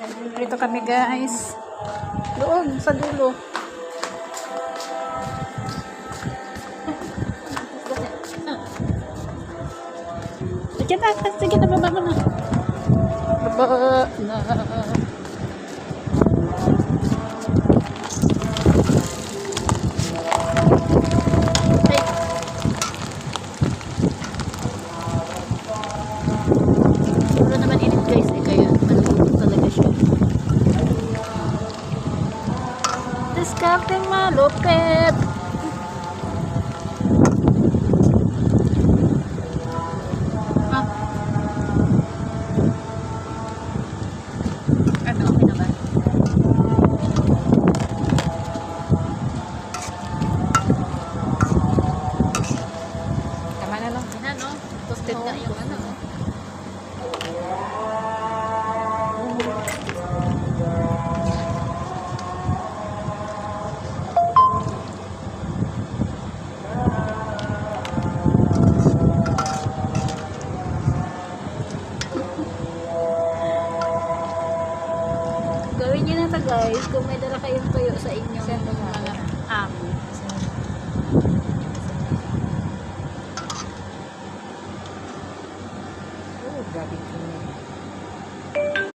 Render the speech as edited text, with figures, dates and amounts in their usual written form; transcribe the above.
Dito kami guys. Doon sa dulo. Sige na, sige na, baba na. Baba na. Puro naman init guys eh, kaya malulog talaga siya. Diskarte malupit. Ano, okay na ba? Tama na lang. Yan na, no? Toasted na yung ano. Gawin nyo na to guys, kung may dala kayong tuyo sa inyo.